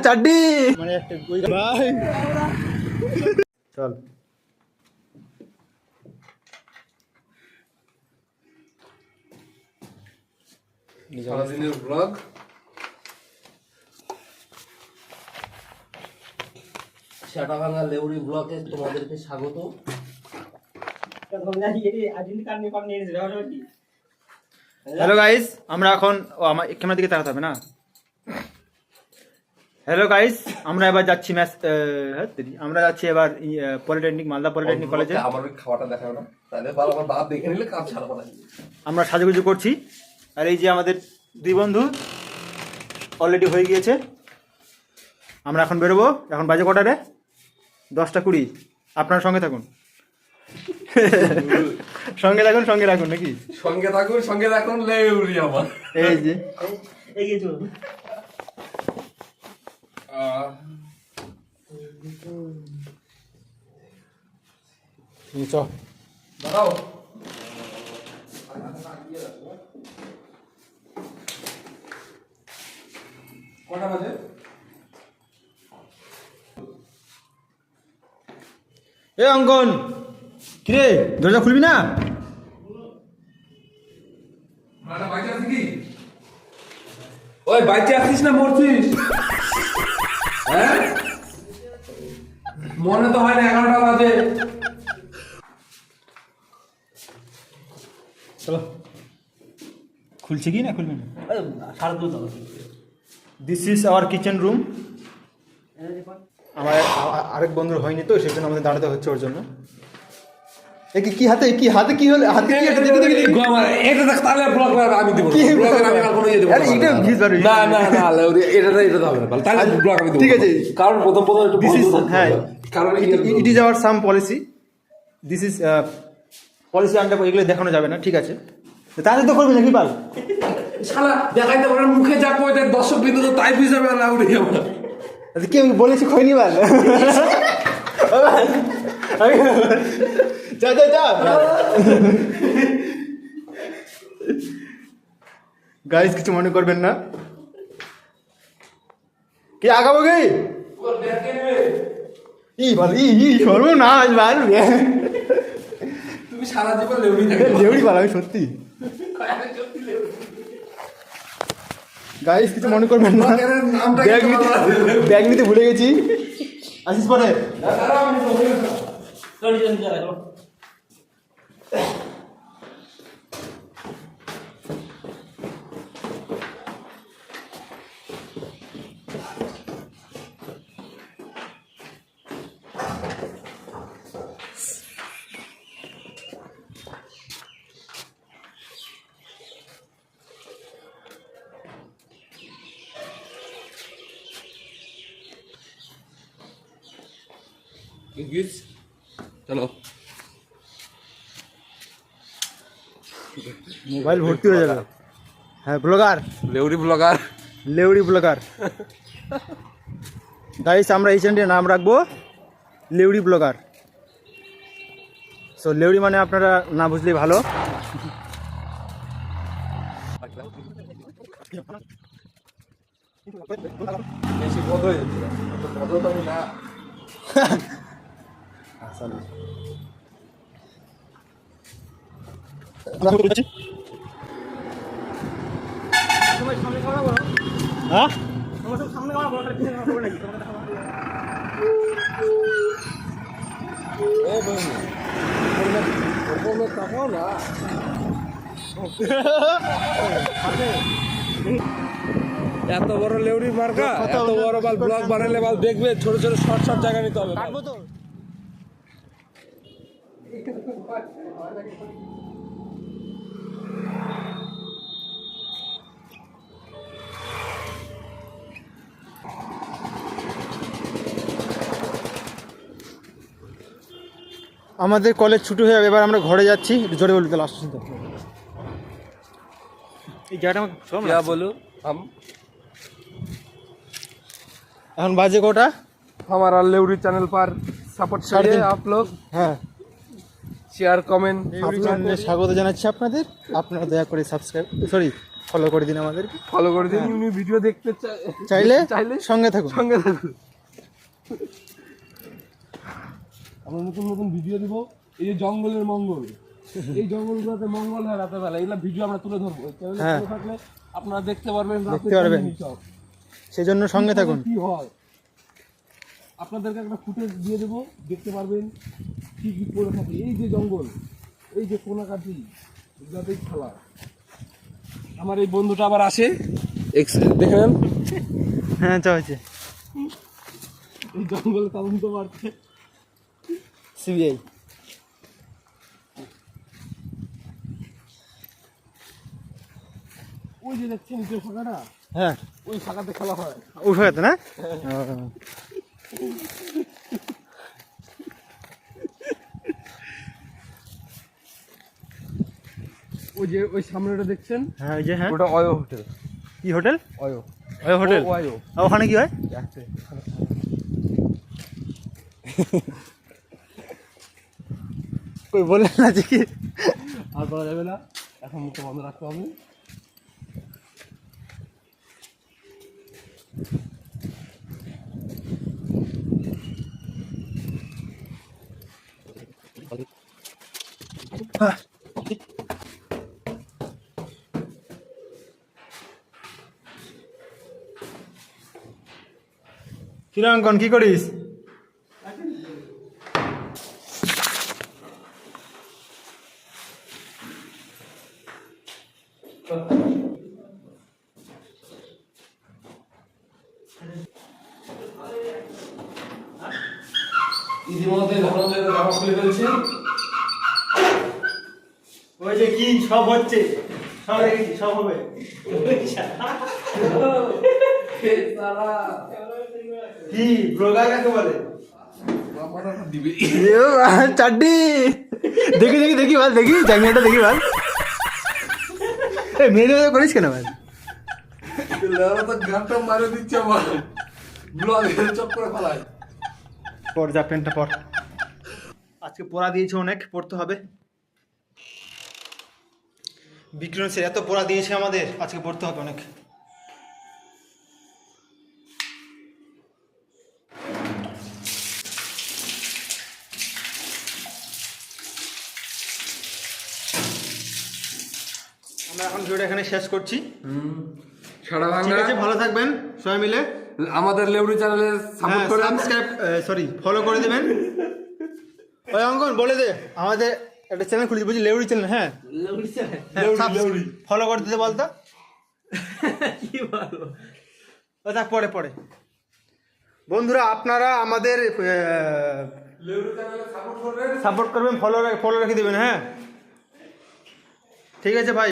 চাড্ডি মানে ভাই চল সারাদিনের ব্লগ। শাটাভাঙা লেউড়ি ব্লকে তোমাদেরকে স্বাগত। হ্যালো গাইস, আমরা এখন আমার ক্যামেরার দিকে তাকাতে হবে না। হ্যালো গাইস, আমরা এবার যাচ্ছি আমরা যাচ্ছি এবার পলিটেকনিক, মালদা পলিটেকনিক কলেজে। আমার ওই খাওয়াটা দেখাবে না, তাহলে ভালো আমার বাপ দেখে নিলে কাজ ছাড়বো না। আমরা সাজুগুজু করছি, আর এই যে আমাদের দুই বন্ধু অলরেডি হয়ে গিয়েছে। আমরা এখন বেরোবো। এখন বাজে কটা রে? 10:20। আপনার সঙ্গে থাকুন, সঙ্গে থাকুন, সঙ্গে রাখুন নাকি? সঙ্গে থাকুন লেউরি আমার। এই যে চ দাঁড়াও। কটা বাজে? এ অঙ্কন, কিরে দরজা খুলবি না? বাইচে আছিস কি? ওই বাইচে আছিস না মরছিস? হ্যাঁ, মনে তো হয় না 11টা বাজে। চলো, খুলছে কি না খুলবে না? This is our kitchen room. আমার আরেক বন্ধুর হয়নি তো, সেই জন্য আমাদের দাঁড়াতে হচ্ছে ওর জন্য। কি হাতে কি হাতে কি হলো? হাতে কি এটা? দেখি এটা দেখ, তাহলে ব্লগ আমি দিব। ব্লগের আমি আর কোনো ইয়ে দেব না। আরে এটা ভিজ আর না না না, এটা হবে না। তাহলে ব্লগ আমি দেব। ঠিক আছে, কারণ প্রথম একটু দিস ইজ, বন্ধ থাকতে হ্যাঁ, হবে। কারণ it is our some policy. This is policy under, এগুলো দেখানো যাবে না, ঠিক আছে? তাহলে তো করবি নাকি পাল? শালা দেখাইতে পারে মুখে যা কই দেখ, দর্শক বিন্দু তো তাই বুঝাবে না উড়ে আমরা। কি আমি বলেছি খয়নি বাল? যা যা যা গাইস, কিছু মনে করবেন না। কি আগাবো গে? ই বল, ই সর্বনাশ বাল। তুমি সারা জীবন লেউড়ি থাকবে। লেউড়ি বাল, আমি সত্যি। গাইস, কিছু মনে করবেন না, ব্যাগ নিতে ভুলে গেছি। আসিস পরে। চলো, মোবাইল ভর্তি হয়ে যাবে। হ্যাঁ, ব্লগার, লেউড়ি ব্লগার, লেউড়ি ব্লগার। গাইস, আমরা এই চ্যানেলের নাম রাখবো লেউড়ি ব্লগার। সো লেউড়ি মানে আপনারা না বুঝলেই ভালো। বেশি বদ হয়ে যাচ্ছে। বদ তো আমি না। হ্যাঁ, এত বড় লেউড়ি মার্কা, এত বড় বাল ব্লগ বানালে বাল দেখবে, ছোট ছোট শর্ট শর্ট জায়গা নিতে হবে। কাটবো তো। আমাদের কলেজ ছুটি হয়ে যাবে, এবার আমরা ঘরে যাচ্ছি। একটু জোরে বলতে লাস্ট শুনতে এই জায়গাটা আমাকে সব বলো हम এখন বাজে কটা? हमारा लेउरी चैनल पर सपोर्ट करिए आप लोग, হ্যাঁ, शेयर कमेंट। লেউড়ি চ্যানেলে স্বাগত জানাচ্ছি আপনাদের। আপনারা দয়া করে সাবস্ক্রাইব, সরি, ফলো করে দিন আমাদেরকে। ফলো করে দিন, উনি ভিডিও দেখতে চাইলে চাইলে সঙ্গে থাকুন। সঙ্গে থাকুন। আমরা নতুন নতুন ভিডিও দিব। এই যে জঙ্গলের মঙ্গল, এই জঙ্গলগুলোতে মঙ্গল হয় রাতের বেলা, এগুলো ভিডিও আমরা তুলে ধরবো। চ্যানেলে হ্যাঁ। তুলে থাকলে আপনারা দেখতে পারবেন, দেখতে পারবেন। সেই জন্য সঙ্গে থাকুন। কি হয় আপনাদেরকে একটা ফুটেজ দিয়ে দেবো, দেখতে পারবেন কি কি করে থাকে। এই যে জঙ্গল, এই যে কোনাকাটি, এগুলোতেই খেলা। আমার এই বন্ধুটা আবার আসে, দেখেন হ্যাঁ চলছে এই জঙ্গলে তদন্ত মারছে। সিবিআই। ওই যে দেখছেন যে ফাঁকাটা, হ্যাঁ ওই ফাঁকাতে খেলা হয়। উঠে গেছে না? ওই যে ওই সামনেটা দেখছেন, হ্যাঁ ওই যে, হ্যাঁ ওটা অয়ো হোটেল। কি হোটেল? অয়ো ওই হোটেল। অয়ো আর ওখানে কি হয়? কই বললেন না যে কি? আর বলা যাবে না, এখন মুখে বন্ধ রাখতে হবে। কিরঙ্কন কি করিস? ইতিমধ্যে ধনঞ্জয় জামা খুলে ফেলছে। ওই যে কি সব হচ্ছে, সব দেখেছি, সব হবে। কি ব্লগার কাকে বলে? চাড্ডি দেখি দেখি দেখি ভাই, দেখি জাঙ্গিয়াটা দেখি ভাই। মেরে করিস কেন ভাই? তো গানটা মারে দিচ্ছে আমার, ব্লগ চপ করে ফেলায়। পর যা পেনটা পর। আজকে পড়া দিয়েছে অনেক, পড়তে হবে। বিক্রম স্যার এত পড়া দিয়েছে আমাদের, আজকে পড়তে হবে অনেক। আমরা এখন ভিডিওটা এখানে শেষ করছি। সারা ঠিক বাংলা আছে, ভালো থাকবেন সবাই মিলে। আমাদের লেউড়ি চ্যানেলে সাপোর্ট করে সাবস্ক্রাইব, সরি ফলো করে দেবেন। ওই অঙ্কন বলে দে, আমাদের একটা চ্যানেল খুলেছি বুঝলি, লেউড়ি চ্যানেল। হ্যাঁ ফলো করে দিতে বলতো। কি বলো? ওটা পরে পরে। বন্ধুরা আপনারা আমাদের লেউড়ি চ্যানেলে সাপোর্ট করবেন। সাপোর্ট করবেন, ফলো রেখে দেবেন। হ্যাঁ ঠিক আছে ভাই।